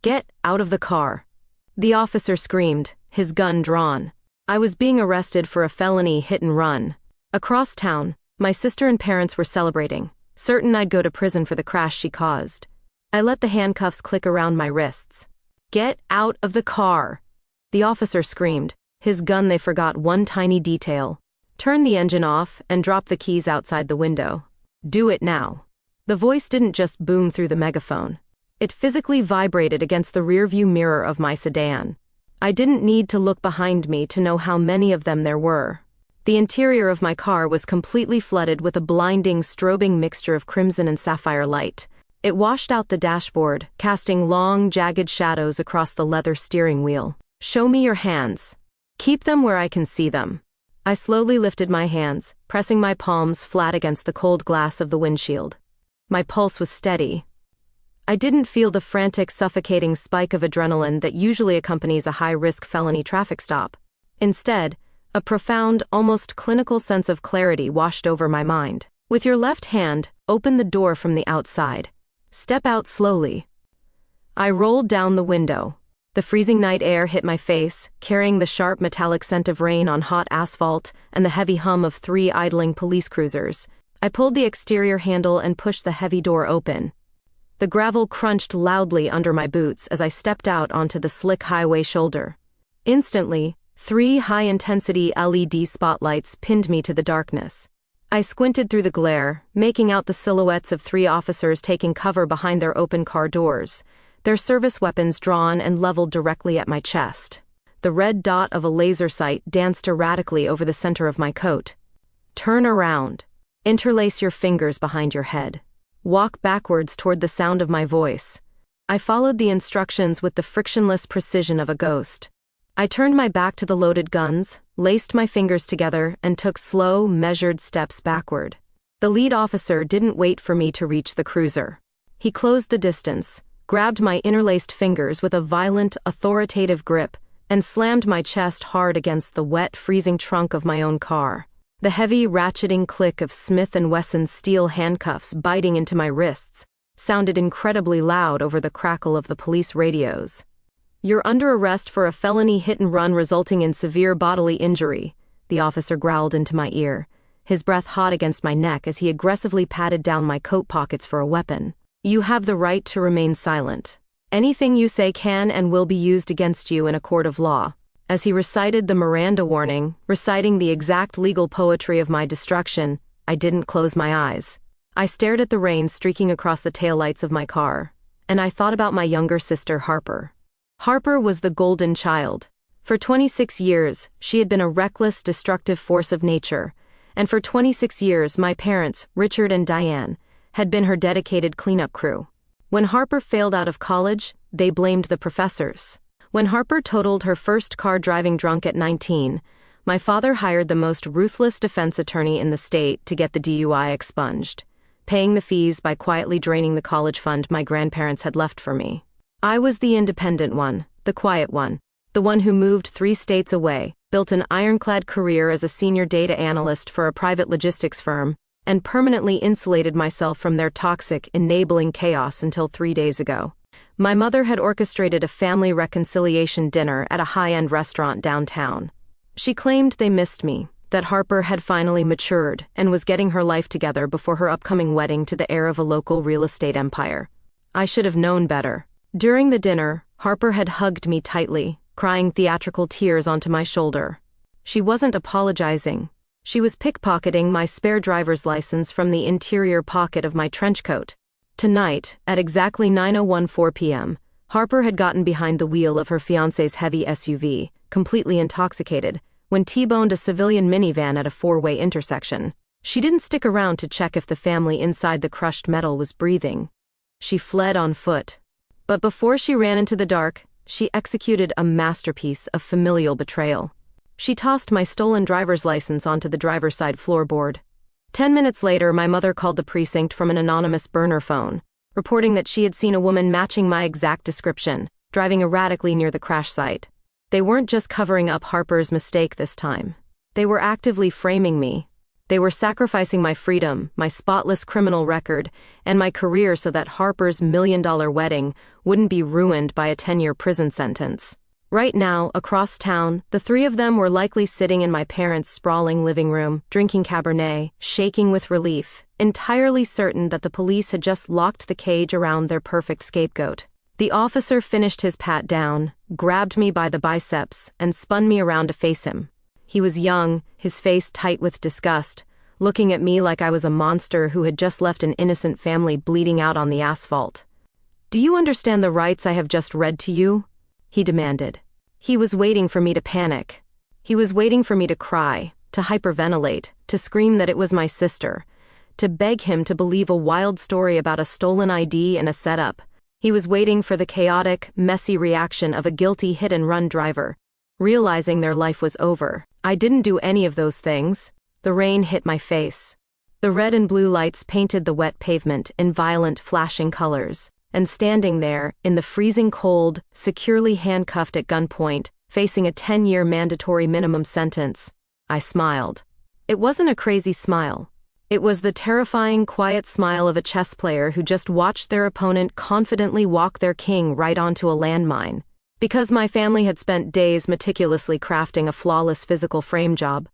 "Get out of the car." The officer screamed, his gun drawn. I was being arrested for a felony hit and run. Across town, my sister and parents were celebrating, certain I'd go to prison for the crash she caused. I let the handcuffs click around my wrists. "Get out of the car." The officer screamed, his gun. They forgot one tiny detail. Turn the engine off and drop the keys outside the window. "Do it now." The voice didn't just boom through the megaphone. It physically vibrated against the rearview mirror of my sedan. I didn't need to look behind me to know how many of them there were. The interior of my car was completely flooded with a blinding, strobing mixture of crimson and sapphire light. It washed out the dashboard, casting long, jagged shadows across the leather steering wheel. "Show me your hands. Keep them where I can see them." I slowly lifted my hands, pressing my palms flat against the cold glass of the windshield. My pulse was steady. I didn't feel the frantic, suffocating spike of adrenaline that usually accompanies a high-risk felony traffic stop. Instead, a profound, almost clinical sense of clarity washed over my mind. "With your left hand, open the door from the outside. Step out slowly." I rolled down the window. The freezing night air hit my face, carrying the sharp metallic scent of rain on hot asphalt and the heavy hum of 3 idling police cruisers. I pulled the exterior handle and pushed the heavy door open. The gravel crunched loudly under my boots as I stepped out onto the slick highway shoulder. Instantly, 3 high-intensity LED spotlights pinned me to the darkness. I squinted through the glare, making out the silhouettes of 3 officers taking cover behind their open car doors, their service weapons drawn and leveled directly at my chest. The red dot of a laser sight danced erratically over the center of my coat. "Turn around. Interlace your fingers behind your head. Walk backwards toward the sound of my voice." I followed the instructions with the frictionless precision of a ghost. I turned my back to the loaded guns, laced my fingers together, and took slow, measured steps backward. The lead officer didn't wait for me to reach the cruiser. He closed the distance, grabbed my interlaced fingers with a violent, authoritative grip, and slammed my chest hard against the wet, freezing trunk of my own car. The heavy, ratcheting click of Smith & Wesson's steel handcuffs biting into my wrists sounded incredibly loud over the crackle of the police radios. "You're under arrest for a felony hit-and-run resulting in severe bodily injury," the officer growled into my ear, his breath hot against my neck as he aggressively patted down my coat pockets for a weapon. "You have the right to remain silent. Anything you say can and will be used against you in a court of law." As he recited the Miranda warning, reciting the exact legal poetry of my destruction, I didn't close my eyes. I stared at the rain streaking across the taillights of my car, and I thought about my younger sister, Harper. Harper was the golden child. For 26 years, she had been a reckless, destructive force of nature, and for 26 years my parents, Richard and Diane, had been her dedicated cleanup crew. When Harper failed out of college, they blamed the professors. When Harper totaled her first car driving drunk at 19, my father hired the most ruthless defense attorney in the state to get the DUI expunged, paying the fees by quietly draining the college fund my grandparents had left for me. I was the independent one, the quiet one, the one who moved 3 states away, built an ironclad career as a senior data analyst for a private logistics firm, and permanently insulated myself from their toxic, enabling chaos until 3 days ago. My mother had orchestrated a family reconciliation dinner at a high-end restaurant downtown. She claimed they missed me, that Harper had finally matured and was getting her life together before her upcoming wedding to the heir of a local real estate empire. I should have known better. During the dinner, Harper had hugged me tightly, crying theatrical tears onto my shoulder. She wasn't apologizing. She was pickpocketing my spare driver's license from the interior pocket of my trench coat. Tonight, at exactly 9:04 p.m., Harper had gotten behind the wheel of her fiancé's heavy SUV, completely intoxicated, when T-boned a civilian minivan at a 4-way intersection. She didn't stick around to check if the family inside the crushed metal was breathing. She fled on foot. But before she ran into the dark, she executed a masterpiece of familial betrayal. She tossed my stolen driver's license onto the driver's side floorboard. 10 minutes later, my mother called the precinct from an anonymous burner phone, reporting that she had seen a woman matching my exact description, driving erratically near the crash site. They weren't just covering up Harper's mistake this time. They were actively framing me. They were sacrificing my freedom, my spotless criminal record, and my career so that Harper's $1 million wedding wouldn't be ruined by a 10-year prison sentence. Right now, across town, the three of them were likely sitting in my parents' sprawling living room, drinking Cabernet, shaking with relief, entirely certain that the police had just locked the cage around their perfect scapegoat. The officer finished his pat down, grabbed me by the biceps, and spun me around to face him. He was young, his face tight with disgust, looking at me like I was a monster who had just left an innocent family bleeding out on the asphalt. "Do you understand the rights I have just read to you?" he demanded. He was waiting for me to panic. He was waiting for me to cry, to hyperventilate, to scream that it was my sister, to beg him to believe a wild story about a stolen ID and a setup. He was waiting for the chaotic, messy reaction of a guilty hit-and-run driver, realizing their life was over. I didn't do any of those things. The rain hit my face. The red and blue lights painted the wet pavement in violent, flashing colors. And standing there, in the freezing cold, securely handcuffed at gunpoint, facing a 10-year mandatory minimum sentence, I smiled. It wasn't a crazy smile. It was the terrifying, quiet smile of a chess player who just watched their opponent confidently walk their king right onto a landmine. Because my family had spent days meticulously crafting a flawless physical frame job,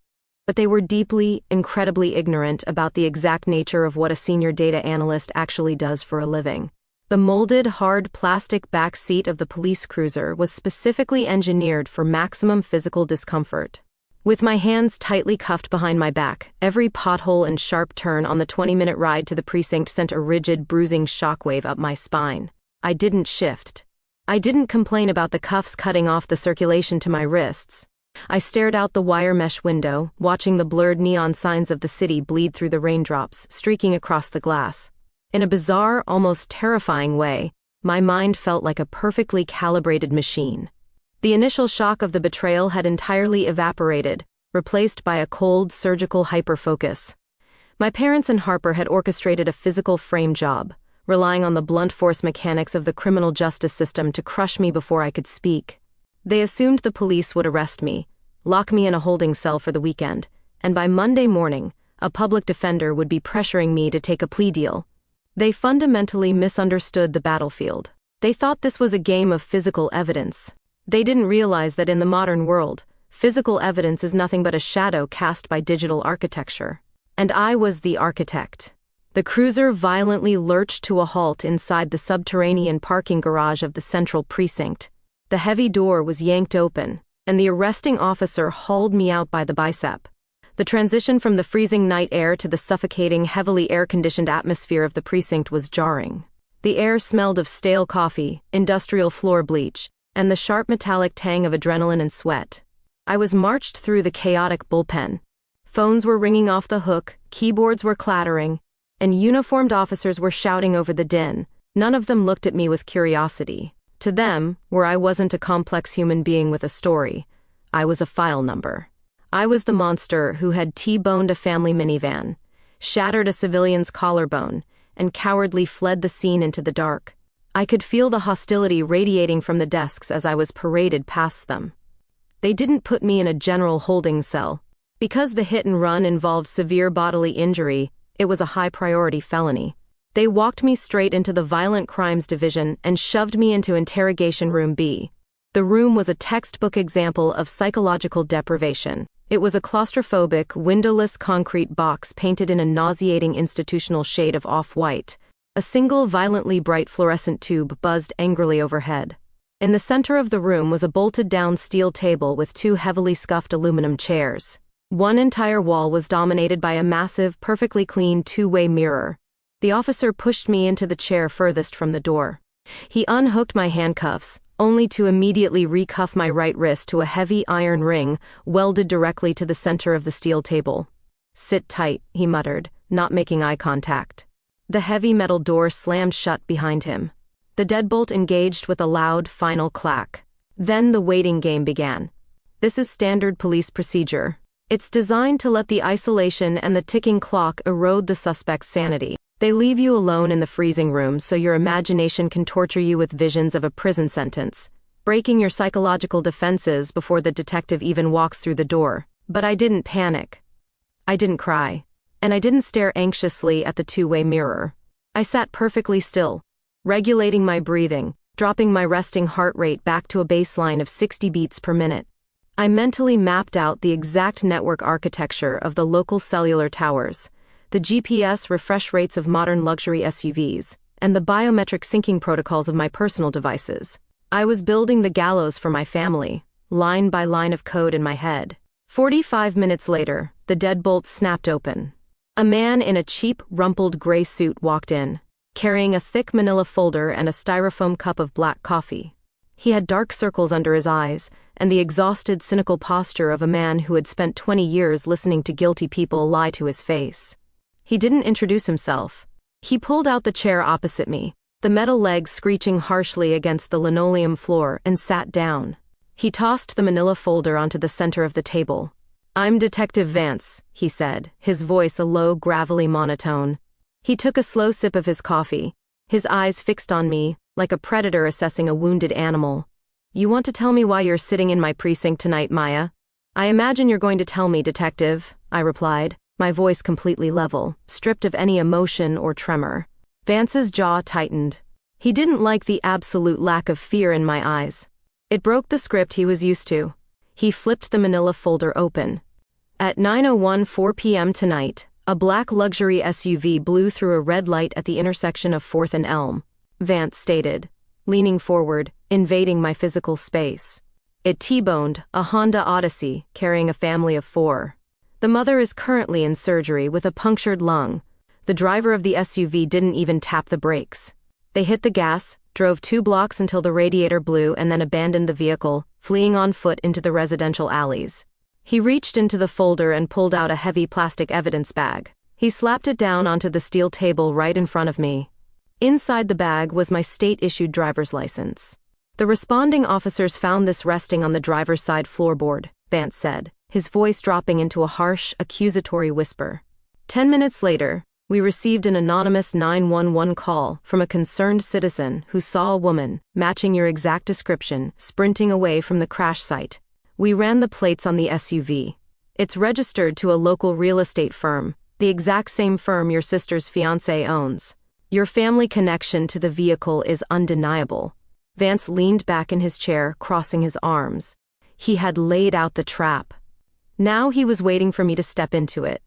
but they were deeply, incredibly ignorant about the exact nature of what a senior data analyst actually does for a living. The molded, hard plastic back seat of the police cruiser was specifically engineered for maximum physical discomfort. With my hands tightly cuffed behind my back, every pothole and sharp turn on the 20-minute ride to the precinct sent a rigid, bruising shockwave up my spine. I didn't shift. I didn't complain about the cuffs cutting off the circulation to my wrists. I stared out the wire mesh window, watching the blurred neon signs of the city bleed through the raindrops, streaking across the glass. In a bizarre, almost terrifying way, my mind felt like a perfectly calibrated machine. The initial shock of the betrayal had entirely evaporated, replaced by a cold, surgical hyperfocus. My parents and Harper had orchestrated a physical frame job, relying on the blunt force mechanics of the criminal justice system to crush me before I could speak. They assumed the police would arrest me, lock me in a holding cell for the weekend, and by Monday morning, a public defender would be pressuring me to take a plea deal. They fundamentally misunderstood the battlefield. They thought this was a game of physical evidence. They didn't realize that in the modern world, physical evidence is nothing but a shadow cast by digital architecture. And I was the architect. The cruiser violently lurched to a halt inside the subterranean parking garage of the central precinct. The heavy door was yanked open, and the arresting officer hauled me out by the bicep. The transition from the freezing night air to the suffocating, heavily air-conditioned atmosphere of the precinct was jarring. The air smelled of stale coffee, industrial floor bleach, and the sharp metallic tang of adrenaline and sweat. I was marched through the chaotic bullpen. Phones were ringing off the hook, keyboards were clattering, and uniformed officers were shouting over the din. None of them looked at me with curiosity. To them, where I wasn't a complex human being with a story, I was a file number. I was the monster who had T-boned a family minivan, shattered a civilian's collarbone, and cowardly fled the scene into the dark. I could feel the hostility radiating from the desks as I was paraded past them. They didn't put me in a general holding cell. Because the hit and run involved severe bodily injury, it was a high-priority felony. They walked me straight into the Violent Crimes Division and shoved me into Interrogation Room B. The room was a textbook example of psychological deprivation. It was a claustrophobic, windowless concrete box painted in a nauseating institutional shade of off-white. A single violently bright fluorescent tube buzzed angrily overhead. In the center of the room was a bolted-down steel table with two heavily scuffed aluminum chairs. One entire wall was dominated by a massive, perfectly clean two-way mirror. The officer pushed me into the chair furthest from the door. He unhooked my handcuffs, only to immediately recuff my right wrist to a heavy iron ring welded directly to the center of the steel table. "Sit tight," he muttered, not making eye contact. The heavy metal door slammed shut behind him. The deadbolt engaged with a loud, final clack. Then the waiting game began. This is standard police procedure. It's designed to let the isolation and the ticking clock erode the suspect's sanity. They leave you alone in the freezing room so your imagination can torture you with visions of a prison sentence, breaking your psychological defenses before the detective even walks through the door. But I didn't panic. I didn't cry. And I didn't stare anxiously at the two-way mirror. I sat perfectly still, regulating my breathing, dropping my resting heart rate back to a baseline of 60 beats per minute. I mentally mapped out the exact network architecture of the local cellular towers, the GPS refresh rates of modern luxury SUVs, and the biometric syncing protocols of my personal devices. I was building the gallows for my family, line by line of code in my head. 45 minutes later, the deadbolt snapped open. A man in a cheap, rumpled gray suit walked in, carrying a thick manila folder and a styrofoam cup of black coffee. He had dark circles under his eyes, and the exhausted, cynical posture of a man who had spent 20 years listening to guilty people lie to his face. He didn't introduce himself. He pulled out the chair opposite me, the metal legs screeching harshly against the linoleum floor, and sat down. He tossed the manila folder onto the center of the table. "I'm Detective Vance," he said, his voice a low, gravelly monotone. He took a slow sip of his coffee, his eyes fixed on me, like a predator assessing a wounded animal. "You want to tell me why you're sitting in my precinct tonight, Maya?" "I imagine you're going to tell me, Detective," I replied, my voice completely level, stripped of any emotion or tremor. Vance's jaw tightened. He didn't like the absolute lack of fear in my eyes. It broke the script he was used to. He flipped the manila folder open. At 9:04 p.m. tonight, a black luxury SUV blew through a red light at the intersection of 4th and Elm, Vance stated, leaning forward, invading my physical space. It T-boned a Honda Odyssey carrying a family of 4. The mother is currently in surgery with a punctured lung. The driver of the SUV didn't even tap the brakes. They hit the gas, drove 2 blocks until the radiator blew, and then abandoned the vehicle, fleeing on foot into the residential alleys. He reached into the folder and pulled out a heavy plastic evidence bag. He slapped it down onto the steel table right in front of me. Inside the bag was my state-issued driver's license. "The responding officers found this resting on the driver's side floorboard," Vance said, his voice dropping into a harsh, accusatory whisper. 10 minutes later, we received an anonymous 911 call from a concerned citizen who saw a woman, matching your exact description, sprinting away from the crash site. We ran the plates on the SUV. It's registered to a local real estate firm, the exact same firm your sister's fiancé owns. Your family connection to the vehicle is undeniable." Vance leaned back in his chair, crossing his arms. He had laid out the trap. Now he was waiting for me to step into it.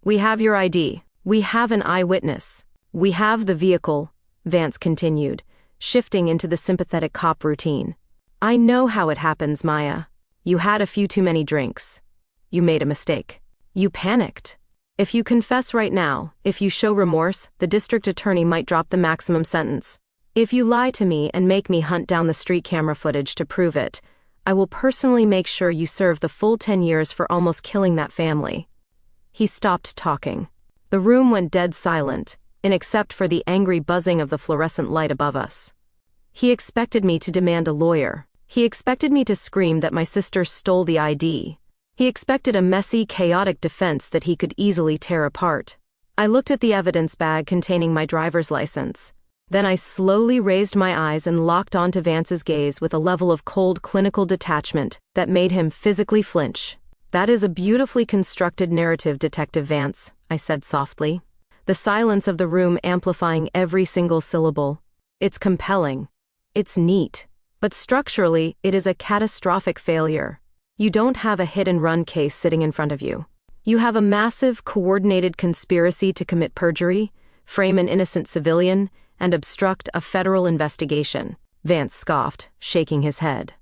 "We have your ID. We have an eyewitness. We have the vehicle," Vance continued, shifting into the sympathetic cop routine. "I know how it happens, Maya. You had a few too many drinks. You made a mistake. You panicked. If you confess right now, if you show remorse, the district attorney might drop the maximum sentence. If you lie to me and make me hunt down the street camera footage to prove it, I will personally make sure you serve the full 10 years for almost killing that family." He stopped talking. The room went dead silent, except for the angry buzzing of the fluorescent light above us. He expected me to demand a lawyer. He expected me to scream that my sister stole the ID. He expected a messy, chaotic defense that he could easily tear apart. I looked at the evidence bag containing my driver's license. Then I slowly raised my eyes and locked onto Vance's gaze with a level of cold, clinical detachment that made him physically flinch. "That is a beautifully constructed narrative, Detective Vance," I said softly, the silence of the room amplifying every single syllable. "It's compelling. It's neat. But structurally, it is a catastrophic failure. You don't have a hit-and-run case sitting in front of you. You have a massive, coordinated conspiracy to commit perjury, frame an innocent civilian, and obstruct a federal investigation," Vance scoffed, shaking his head.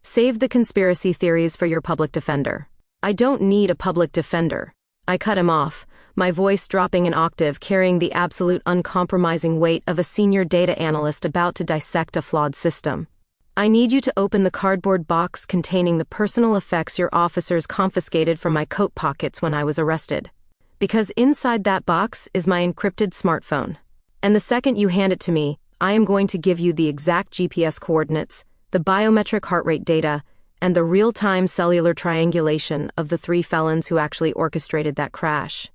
"Save the conspiracy theories for your public defender." "I don't need a public defender." I cut him off, my voice dropping an octave, carrying the absolute uncompromising weight of a senior data analyst about to dissect a flawed system. "I need you to open the cardboard box containing the personal effects your officers confiscated from my coat pockets when I was arrested. Because inside that box is my encrypted smartphone. And the second you hand it to me, I am going to give you the exact GPS coordinates, the biometric heart rate data, and the real-time cellular triangulation of the 3 felons who actually orchestrated that crash."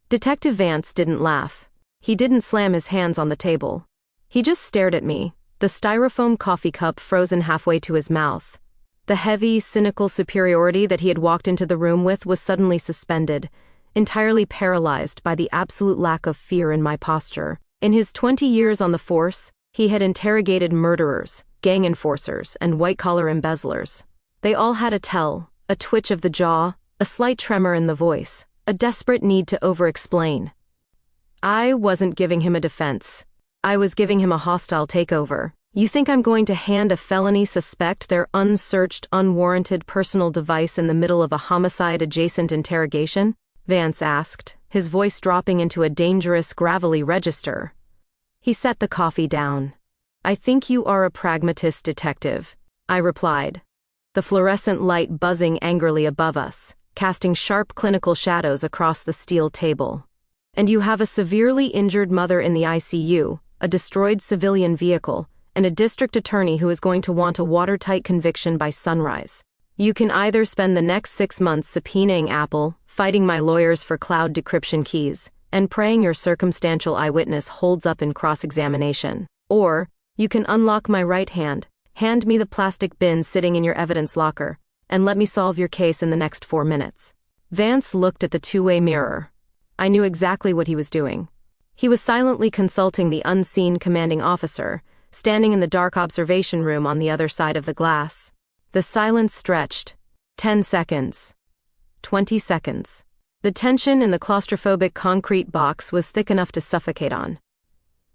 Detective Vance didn't laugh. He didn't slam his hands on the table. He just stared at me, the styrofoam coffee cup frozen halfway to his mouth. The heavy, cynical superiority that he had walked into the room with was suddenly suspended, entirely paralyzed by the absolute lack of fear in my posture. In his 20 years on the force, he had interrogated murderers, gang enforcers, and white-collar embezzlers. They all had a tell, a twitch of the jaw, a slight tremor in the voice, a desperate need to over-explain. I wasn't giving him a defense. I was giving him a hostile takeover. You think I'm going to hand a felony suspect their unsearched, unwarranted personal device in the middle of a homicide-adjacent interrogation? Vance asked, his voice dropping into a dangerous, gravelly register. He set the coffee down. I think you are a pragmatist detective, I replied, the fluorescent light buzzing angrily above us, casting sharp clinical shadows across the steel table. And you have a severely injured mother in the ICU, a destroyed civilian vehicle, and a district attorney who is going to want a watertight conviction by sunrise. You can either spend the next 6 months subpoenaing Apple, fighting my lawyers for cloud decryption keys, and praying your circumstantial eyewitness holds up in cross-examination. Or, you can unlock my right hand, hand me the plastic bin sitting in your evidence locker, and let me solve your case in the next 4 minutes. Vance looked at the two-way mirror. I knew exactly what he was doing. He was silently consulting the unseen commanding officer, standing in the dark observation room on the other side of the glass. The silence stretched. 10 seconds. 20 seconds. The tension in the claustrophobic concrete box was thick enough to suffocate on.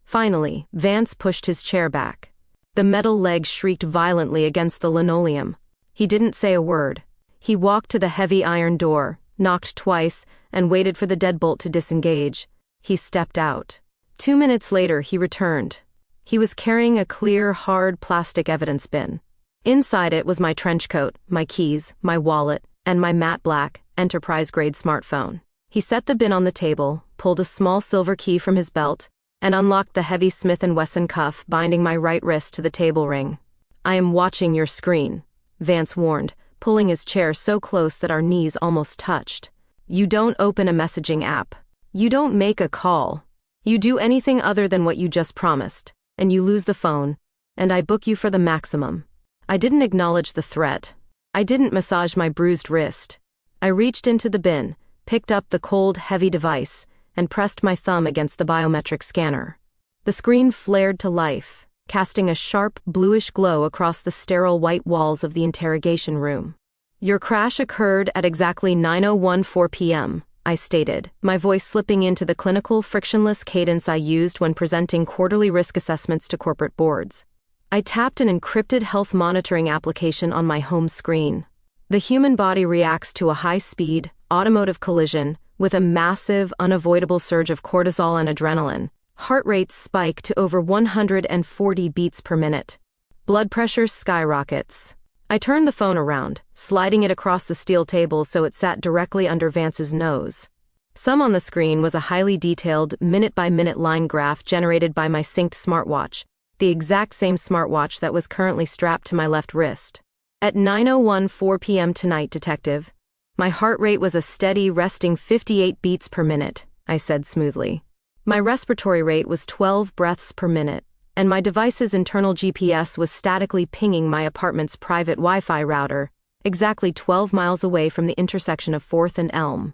Finally, Vance pushed his chair back. The metal leg shrieked violently against the linoleum. He didn't say a word. He walked to the heavy iron door, knocked twice, and waited for the deadbolt to disengage. He stepped out. 2 minutes later, he returned. He was carrying a clear, hard plastic evidence bin. Inside it was my trench coat, my keys, my wallet, and my matte black, enterprise-grade smartphone. He set the bin on the table, pulled a small silver key from his belt, and unlocked the heavy Smith & Wesson cuff binding my right wrist to the table ring. I am watching your screen, Vance warned, pulling his chair so close that our knees almost touched. You don't open a messaging app. You don't make a call. You do anything other than what you just promised, and you lose the phone, and I book you for the maximum. I didn't acknowledge the threat. I didn't massage my bruised wrist. I reached into the bin, picked up the cold, heavy device, and pressed my thumb against the biometric scanner. The screen flared to life, casting a sharp, bluish glow across the sterile white walls of the interrogation room. Your crash occurred at exactly 9:04 p.m., I stated, my voice slipping into the clinical, frictionless cadence I used when presenting quarterly risk assessments to corporate boards. I tapped an encrypted health monitoring application on my home screen. The human body reacts to a high-speed, automotive collision with a massive, unavoidable surge of cortisol and adrenaline. Heart rates spike to over 140 beats per minute. Blood pressure skyrockets. I turned the phone around, sliding it across the steel table so it sat directly under Vance's nose. Some on the screen was a highly detailed, minute-by-minute line graph generated by my synced smartwatch, the exact same smartwatch that was currently strapped to my left wrist. At 9:04 p.m. tonight, Detective, my heart rate was a steady, resting 58 beats per minute, I said smoothly. My respiratory rate was 12 breaths per minute, and my device's internal GPS was statically pinging my apartment's private Wi-Fi router, exactly 12 miles away from the intersection of 4th and Elm.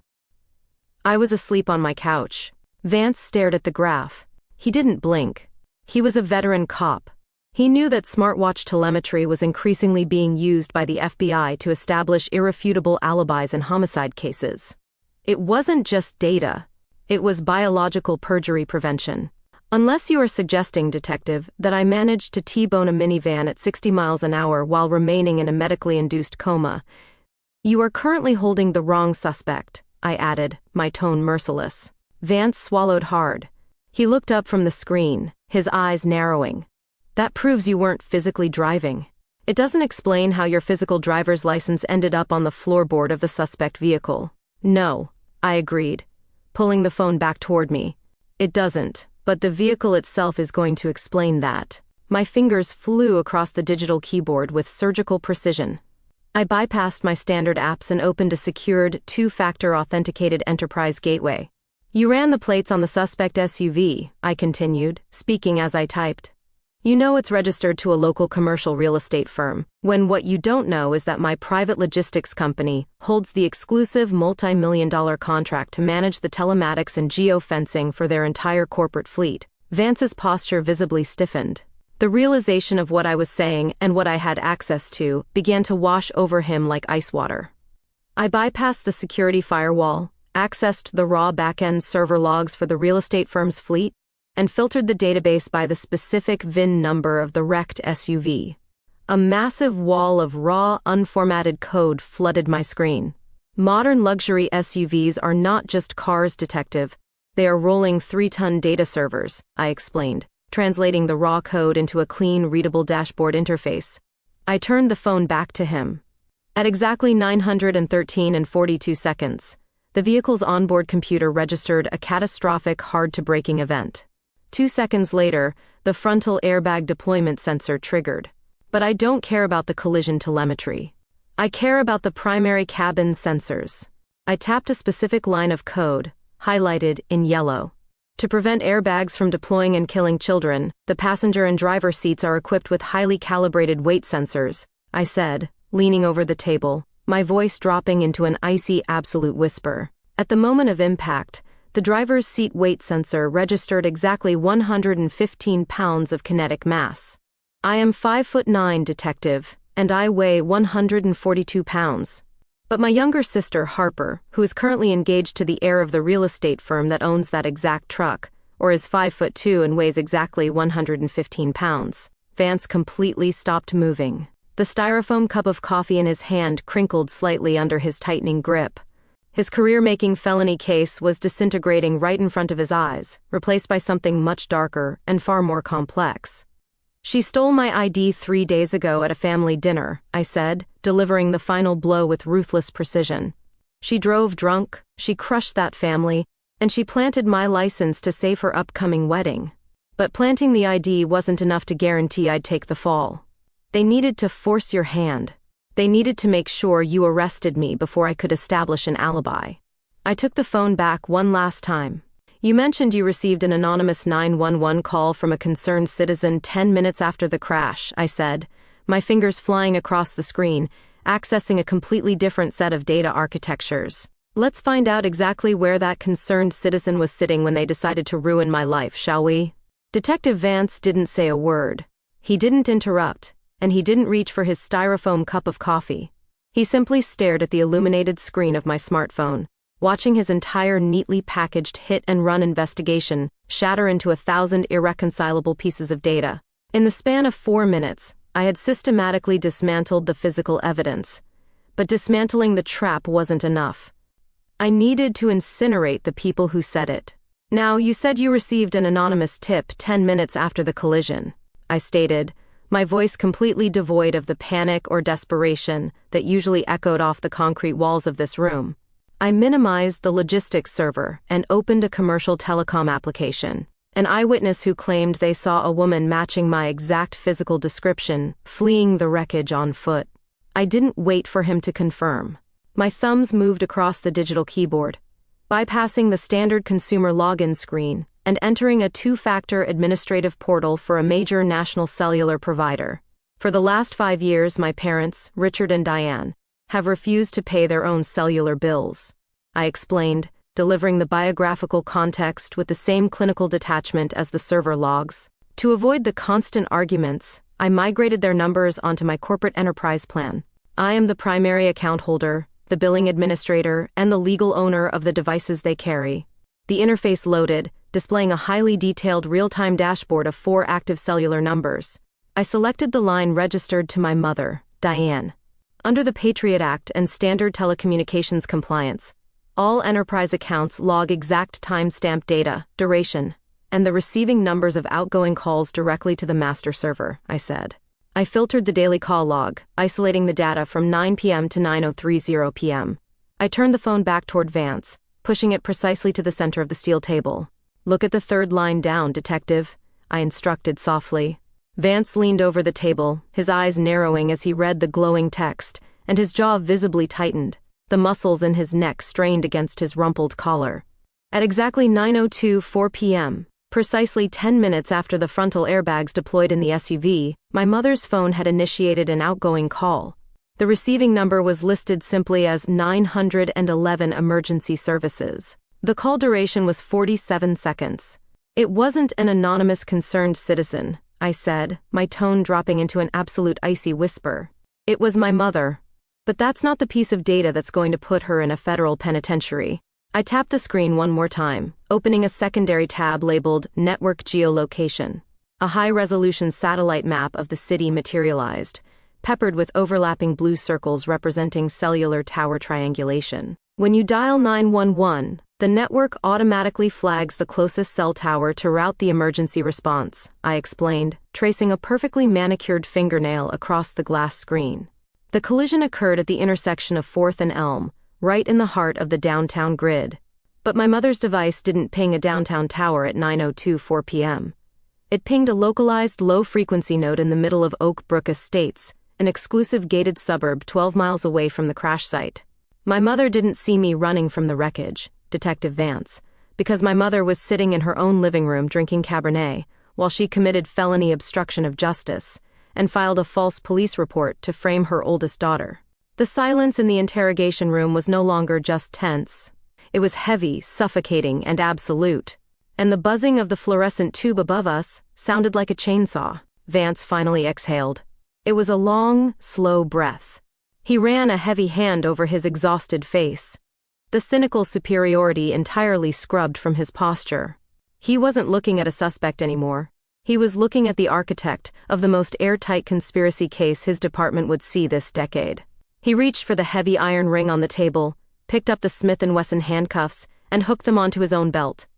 I was asleep on my couch. Vance stared at the graph. He didn't blink. He was a veteran cop. He knew that smartwatch telemetry was increasingly being used by the FBI to establish irrefutable alibis in homicide cases. It wasn't just data. It was biological perjury prevention. Unless you are suggesting, Detective, that I managed to T-bone a minivan at 60 miles an hour while remaining in a medically induced coma, you are currently holding the wrong suspect, I added, my tone merciless. Vance swallowed hard. He looked up from the screen, his eyes narrowing. That proves you weren't physically driving. It doesn't explain how your physical driver's license ended up on the floorboard of the suspect vehicle. No, I agreed, pulling the phone back toward me. It doesn't, but the vehicle itself is going to explain that. My fingers flew across the digital keyboard with surgical precision. I bypassed my standard apps and opened a secured, two-factor authenticated enterprise gateway. You ran the plates on the suspect SUV, I continued, speaking as I typed. You know it's registered to a local commercial real estate firm, when what you don't know is that my private logistics company holds the exclusive multi-million-dollar contract to manage the telematics and geofencing for their entire corporate fleet. Vance's posture visibly stiffened. The realization of what I was saying and what I had access to began to wash over him like ice water. I bypassed the security firewall, accessed the raw back-end server logs for the real estate firm's fleet, and filtered the database by the specific VIN number of the wrecked SUV. A massive wall of raw, unformatted code flooded my screen. Modern luxury SUVs are not just cars, detective. They are rolling 3-ton data servers, I explained, translating the raw code into a clean, readable dashboard interface. I turned the phone back to him. At exactly 913 and 42 seconds, the vehicle's onboard computer registered a catastrophic, hard-to-braking event. 2 seconds later, the frontal airbag deployment sensor triggered. But I don't care about the collision telemetry. I care about the primary cabin sensors. I tapped a specific line of code, highlighted in yellow. To prevent airbags from deploying and killing children, the passenger and driver seats are equipped with highly calibrated weight sensors, I said, leaning over the table, my voice dropping into an icy absolute whisper. At the moment of impact, the driver's seat weight sensor registered exactly 115 pounds of kinetic mass. I am 5'9", detective, and I weigh 142 pounds. But my younger sister, Harper, who is currently engaged to the heir of the real estate firm that owns that exact truck, or is 5'2" and weighs exactly 115 pounds. Vance completely stopped moving. The styrofoam cup of coffee in his hand crinkled slightly under his tightening grip. His career-making felony case was disintegrating right in front of his eyes, replaced by something much darker and far more complex. She stole my ID 3 days ago at a family dinner, I said, delivering the final blow with ruthless precision. She drove drunk, she crushed that family, and she planted my license to save her upcoming wedding. But planting the ID wasn't enough to guarantee I'd take the fall. They needed to force your hand. They needed to make sure you arrested me before I could establish an alibi. I took the phone back one last time. You mentioned you received an anonymous 911 call from a concerned citizen 10 minutes after the crash, I said, my fingers flying across the screen, accessing a completely different set of data architectures. Let's find out exactly where that concerned citizen was sitting when they decided to ruin my life, shall we? Detective Vance didn't say a word. He didn't interrupt. And he didn't reach for his styrofoam cup of coffee. He simply stared at the illuminated screen of my smartphone, watching his entire neatly packaged hit-and-run investigation shatter into 1,000 irreconcilable pieces of data. In the span of 4 minutes, I had systematically dismantled the physical evidence. But dismantling the trap wasn't enough. I needed to incinerate the people who said it. Now, you said you received an anonymous tip 10 minutes after the collision, I stated, my voice completely devoid of the panic or desperation that usually echoed off the concrete walls of this room. I minimized the logistics server and opened a commercial telecom application. An eyewitness who claimed they saw a woman matching my exact physical description, fleeing the wreckage on foot. I didn't wait for him to confirm. My thumbs moved across the digital keyboard, bypassing the standard consumer login screen and entering a 2-factor administrative portal for a major national cellular provider. For the last 5 years, my parents, Richard and Diane, have refused to pay their own cellular bills. I explained, delivering the biographical context with the same clinical detachment as the server logs. To avoid the constant arguments, I migrated their numbers onto my corporate enterprise plan. I am the primary account holder, the billing administrator, and the legal owner of the devices they carry. The interface loaded, displaying a highly detailed real-time dashboard of 4 active cellular numbers. I selected the line registered to my mother, Diane. Under the Patriot Act and standard telecommunications compliance, all enterprise accounts log exact timestamp data, duration, and the receiving numbers of outgoing calls directly to the master server, I said. I filtered the daily call log, isolating the data from 9 p.m. to 9:30 p.m. I turned the phone back toward Vance, pushing it precisely to the center of the steel table. Look at the 3rd line down, detective, I instructed softly. Vance leaned over the table, his eyes narrowing as he read the glowing text, and his jaw visibly tightened, the muscles in his neck strained against his rumpled collar. At exactly 9:04 p.m., Precisely 10 minutes after the frontal airbags deployed in the SUV, my mother's phone had initiated an outgoing call. The receiving number was listed simply as 911 Emergency Services. The call duration was 47 seconds. It wasn't an anonymous concerned citizen, I said, my tone dropping into an absolute icy whisper. It was my mother. But that's not the piece of data that's going to put her in a federal penitentiary. I tapped the screen one more time, opening a secondary tab labeled Network Geolocation. A high-resolution satellite map of the city materialized, peppered with overlapping blue circles representing cellular tower triangulation. When you dial 911, the network automatically flags the closest cell tower to route the emergency response, I explained, tracing a perfectly manicured fingernail across the glass screen. The collision occurred at the intersection of 4th and Elm, right in the heart of the downtown grid. But my mother's device didn't ping a downtown tower at 9:04 p.m. It pinged a localized low-frequency node in the middle of Oak Brook Estates, an exclusive gated suburb 12 miles away from the crash site. My mother didn't see me running from the wreckage, Detective Vance, because my mother was sitting in her own living room drinking Cabernet, while she committed felony obstruction of justice, and filed a false police report to frame her oldest daughter. The silence in the interrogation room was no longer just tense. It was heavy, suffocating, and absolute. And the buzzing of the fluorescent tube above us sounded like a chainsaw. Vance finally exhaled. It was a long, slow breath. He ran a heavy hand over his exhausted face. The cynical superiority entirely scrubbed from his posture. He wasn't looking at a suspect anymore. He was looking at the architect of the most airtight conspiracy case his department would see this decade. He reached for the heavy iron ring on the table, picked up the Smith & Wesson handcuffs, and hooked them onto his own belt.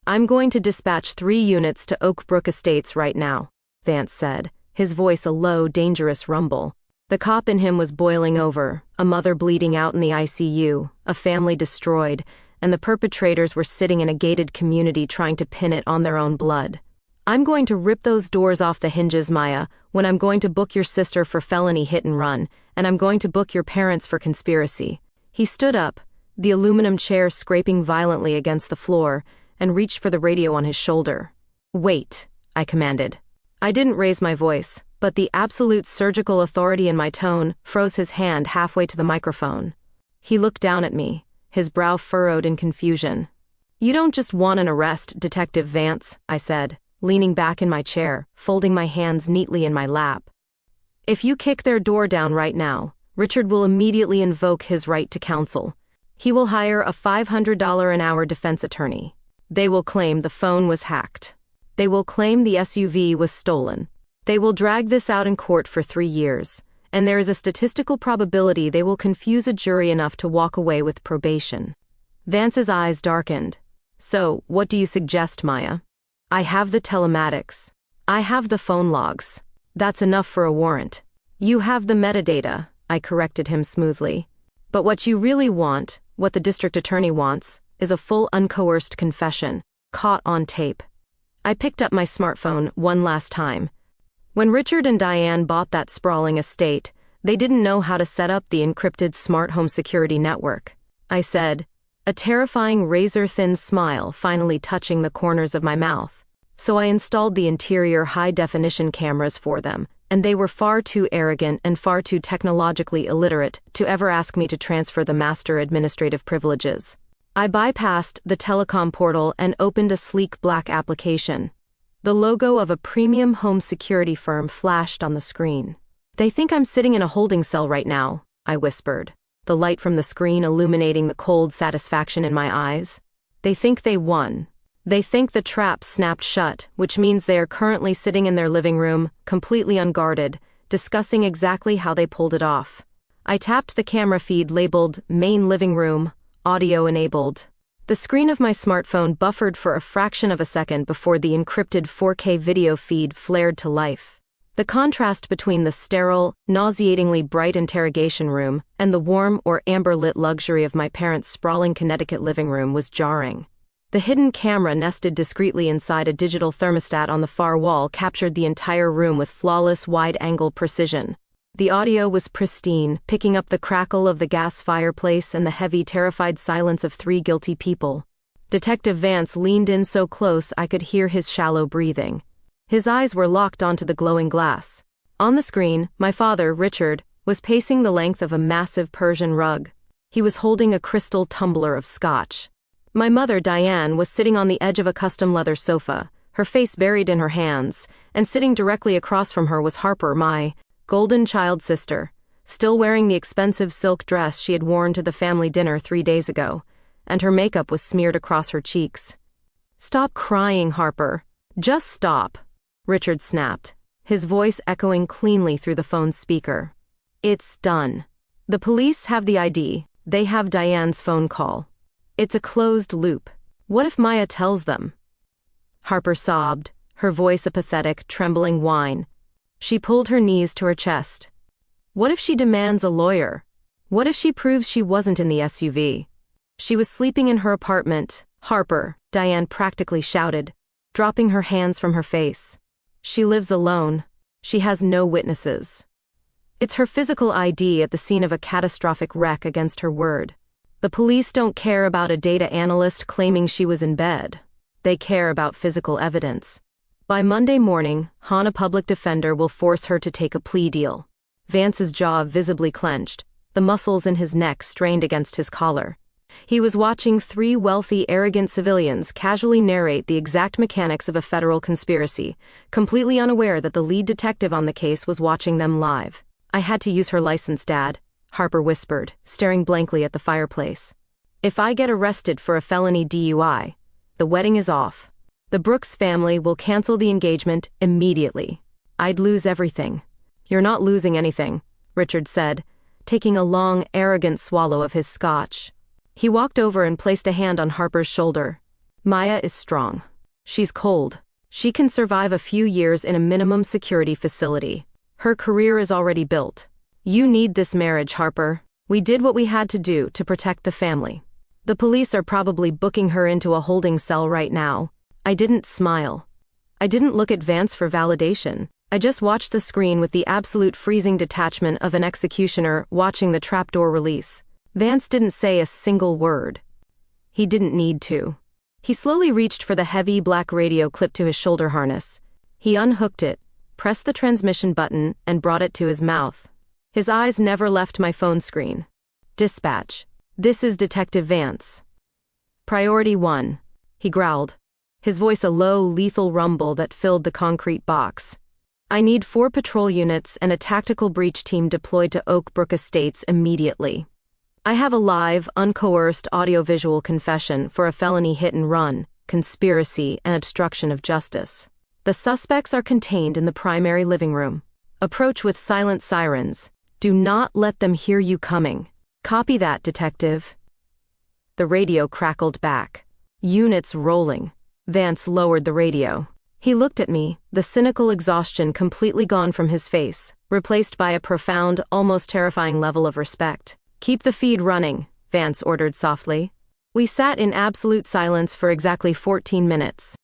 "I'm going to dispatch 3 units to Oak Brook Estates right now," Vance said, his voice a low, dangerous rumble. The cop in him was boiling over, a mother bleeding out in the ICU, a family destroyed, and the perpetrators were sitting in a gated community trying to pin it on their own blood. "I'm going to rip those doors off the hinges, Maya, when I'm going to book your sister for felony hit and run, and I'm going to book your parents for conspiracy." He stood up, the aluminum chair scraping violently against the floor, and reached for the radio on his shoulder. "Wait," I commanded. I didn't raise my voice, but the absolute surgical authority in my tone froze his hand halfway to the microphone. He looked down at me, his brow furrowed in confusion. "You don't just want an arrest, Detective Vance," I said, leaning back in my chair, folding my hands neatly in my lap. "If you kick their door down right now, Richard will immediately invoke his right to counsel. He will hire a $500 an hour defense attorney. They will claim the phone was hacked. They will claim the SUV was stolen. They will drag this out in court for 3 years, and there is a statistical probability they will confuse a jury enough to walk away with probation." Vance's eyes darkened. "So, what do you suggest, Maya?" "I have the telematics. I have the phone logs. That's enough for a warrant." "You have the metadata," I corrected him smoothly. "But what you really want, what the district attorney wants, is a full uncoerced confession, caught on tape." I picked up my smartphone one last time. When Richard and Diane bought that sprawling estate, they didn't know how to set up the encrypted smart home security network. I said, a terrifying razor-thin smile finally touching the corners of my mouth. So I installed the interior high-definition cameras for them, and they were far too arrogant and far too technologically illiterate to ever ask me to transfer the master administrative privileges. I bypassed the telecom portal and opened a sleek black application. The logo of a premium home security firm flashed on the screen. "They think I'm sitting in a holding cell right now," I whispered, the light from the screen illuminating the cold satisfaction in my eyes. "They think they won. They think the trap snapped shut, which means they are currently sitting in their living room, completely unguarded, discussing exactly how they pulled it off." I tapped the camera feed labeled Main Living Room, Audio Enabled. The screen of my smartphone buffered for a fraction of a second before the encrypted 4K video feed flared to life. The contrast between the sterile, nauseatingly bright interrogation room and the warm or amber-lit luxury of my parents' sprawling Connecticut living room was jarring. The hidden camera nested discreetly inside a digital thermostat on the far wall captured the entire room with flawless wide-angle precision. The audio was pristine, picking up the crackle of the gas fireplace and the heavy, terrified silence of 3 guilty people. Detective Vance leaned in so close I could hear his shallow breathing. His eyes were locked onto the glowing glass. On the screen, my father, Richard, was pacing the length of a massive Persian rug. He was holding a crystal tumbler of scotch. My mother, Diane, was sitting on the edge of a custom leather sofa, her face buried in her hands, and sitting directly across from her was Harper, my golden child sister, still wearing the expensive silk dress she had worn to the family dinner 3 days ago, and her makeup was smeared across her cheeks. "Stop crying, Harper. Just stop," Richard snapped, his voice echoing cleanly through the phone's speaker. "It's done. The police have the ID, they have Diane's phone call. It's a closed loop. What if Maya tells them?" Harper sobbed, her voice a pathetic, trembling whine. She pulled her knees to her chest. What if she demands a lawyer? What if she proves she wasn't in the SUV? She was sleeping in her apartment. "Harper," Diane practically shouted, dropping her hands from her face. "She lives alone. She has no witnesses. It's her physical ID at the scene of a catastrophic wreck against her word. The police don't care about a data analyst claiming she was in bed. They care about physical evidence. By Monday morning, Hana public defender will force her to take a plea deal." Vance's jaw visibly clenched, the muscles in his neck strained against his collar. He was watching 3 wealthy, arrogant civilians casually narrate the exact mechanics of a federal conspiracy, completely unaware that the lead detective on the case was watching them live. "I had to use her license, Dad," Harper whispered, staring blankly at the fireplace. "If I get arrested for a felony DUI, the wedding is off. The Brooks family will cancel the engagement immediately. I'd lose everything." "You're not losing anything," Richard said, taking a long, arrogant swallow of his scotch. He walked over and placed a hand on Harper's shoulder. "Maya is strong. She's cold. She can survive a few years in a minimum security facility. Her career is already built. You need this marriage, Harper. We did what we had to do to protect the family. The police are probably booking her into a holding cell right now." I didn't smile. I didn't look at Vance for validation. I just watched the screen with the absolute freezing detachment of an executioner watching the trapdoor release. Vance didn't say a single word. He didn't need to. He slowly reached for the heavy black radio clipped to his shoulder harness. He unhooked it, pressed the transmission button, and brought it to his mouth. His eyes never left my phone screen. "Dispatch. This is Detective Vance. Priority 1, he growled, his voice a low, lethal rumble that filled the concrete box. "I need 4 patrol units and a tactical breach team deployed to Oak Brook Estates immediately. I have a live, uncoerced audiovisual confession for a felony hit-and-run, conspiracy, and obstruction of justice. The suspects are contained in the primary living room. Approach with silent sirens. Do not let them hear you coming. Copy that, Detective." The radio crackled back. "Units rolling." Vance lowered the radio. He looked at me, the cynical exhaustion completely gone from his face, replaced by a profound, almost terrifying level of respect. "Keep the feed running," Vance ordered softly. We sat in absolute silence for exactly 14 minutes.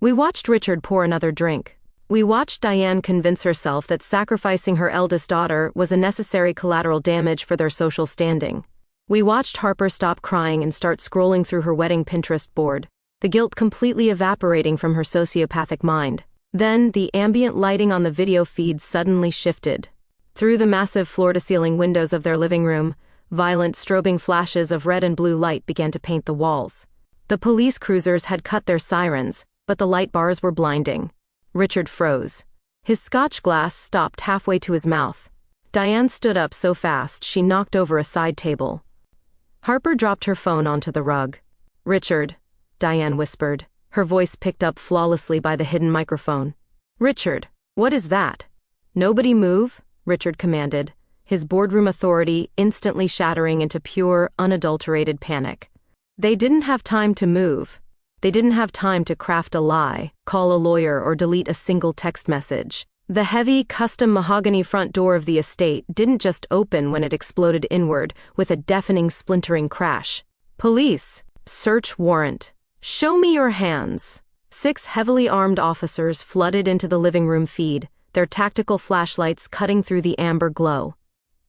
We watched Richard pour another drink. We watched Diane convince herself that sacrificing her eldest daughter was a necessary collateral damage for their social standing. We watched Harper stop crying and start scrolling through her wedding Pinterest board, the guilt completely evaporating from her sociopathic mind. Then, the ambient lighting on the video feed suddenly shifted. Through the massive floor-to-ceiling windows of their living room, violent strobing flashes of red and blue light began to paint the walls. The police cruisers had cut their sirens, but the light bars were blinding. Richard froze. His scotch glass stopped halfway to his mouth. Diane stood up so fast she knocked over a side table. Harper dropped her phone onto the rug. "Richard," Diane whispered, her voice picked up flawlessly by the hidden microphone. "Richard, what is that?" "Nobody move," Richard commanded, his boardroom authority instantly shattering into pure, unadulterated panic. They didn't have time to move. They didn't have time to craft a lie, call a lawyer, or delete a single text message. The heavy, custom mahogany front door of the estate didn't just open when it exploded inward with a deafening, splintering crash. "Police! Search warrant! Show me your hands!" 6 heavily armed officers flooded into the living room feed, their tactical flashlights cutting through the amber glow.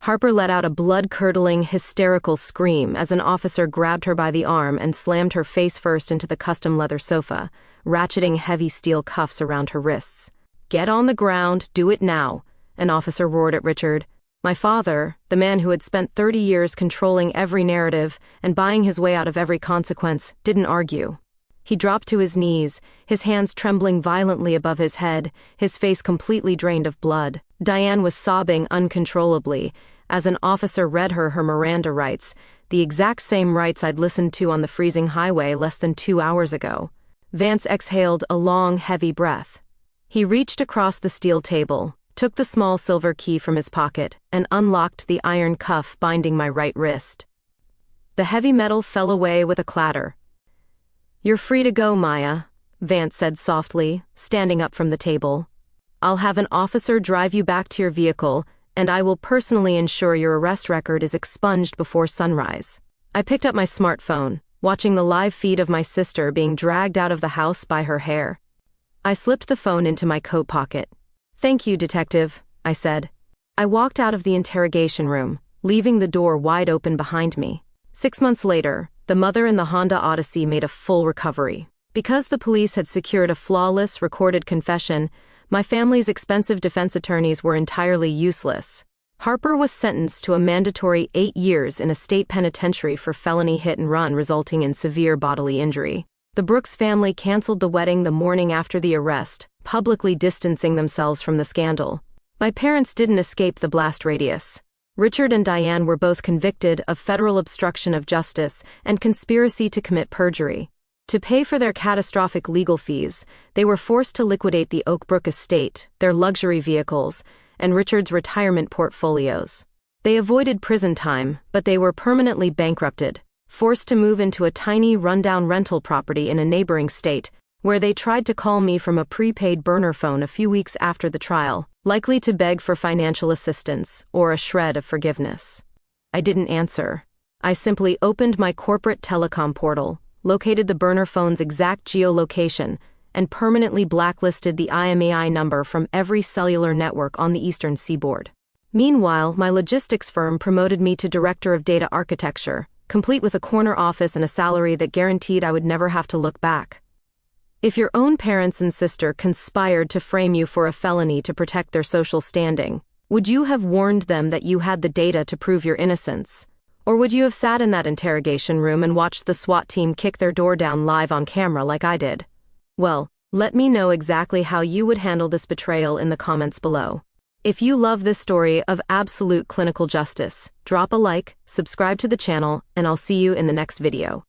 Harper let out a blood-curdling, hysterical scream as an officer grabbed her by the arm and slammed her face first into the custom leather sofa, ratcheting heavy steel cuffs around her wrists. "Get on the ground, do it now," an officer roared at Richard. My father, the man who had spent 30 years controlling every narrative and buying his way out of every consequence, didn't argue. He dropped to his knees, his hands trembling violently above his head, his face completely drained of blood. Diane was sobbing uncontrollably as an officer read her Miranda rights, the exact same rights I'd listened to on the freezing highway less than 2 hours ago. Vance exhaled a long, heavy breath. He reached across the steel table, took the small silver key from his pocket, and unlocked the iron cuff binding my right wrist. The heavy metal fell away with a clatter. "You're free to go, Maya," Vance said softly, standing up from the table. "I'll have an officer drive you back to your vehicle, and I will personally ensure your arrest record is expunged before sunrise." I picked up my smartphone, watching the live feed of my sister being dragged out of the house by her hair. I slipped the phone into my coat pocket. "Thank you, Detective," I said. I walked out of the interrogation room, leaving the door wide open behind me. 6 months later, the mother in the Honda Odyssey made a full recovery. Because the police had secured a flawless, recorded confession, my family's expensive defense attorneys were entirely useless. Harper was sentenced to a mandatory 8 years in a state penitentiary for felony hit and run resulting in severe bodily injury. The Brooks family canceled the wedding the morning after the arrest, publicly distancing themselves from the scandal. My parents didn't escape the blast radius. Richard and Diane were both convicted of federal obstruction of justice and conspiracy to commit perjury. To pay for their catastrophic legal fees, they were forced to liquidate the Oakbrook estate, their luxury vehicles, and Richard's retirement portfolios. They avoided prison time, but they were permanently bankrupted, forced to move into a tiny, rundown rental property in a neighboring state, where they tried to call me from a prepaid burner phone a few weeks after the trial, likely to beg for financial assistance or a shred of forgiveness. I didn't answer. I simply opened my corporate telecom portal, located the burner phone's exact geolocation, and permanently blacklisted the IMEI number from every cellular network on the eastern seaboard. Meanwhile, my logistics firm promoted me to Director of Data Architecture, complete with a corner office and a salary that guaranteed I would never have to look back. If your own parents and sister conspired to frame you for a felony to protect their social standing, would you have warned them that you had the data to prove your innocence? Or would you have sat in that interrogation room and watched the SWAT team kick their door down live on camera like I did? Well, let me know exactly how you would handle this betrayal in the comments below. If you love this story of absolute clinical justice, drop a like, subscribe to the channel, and I'll see you in the next video.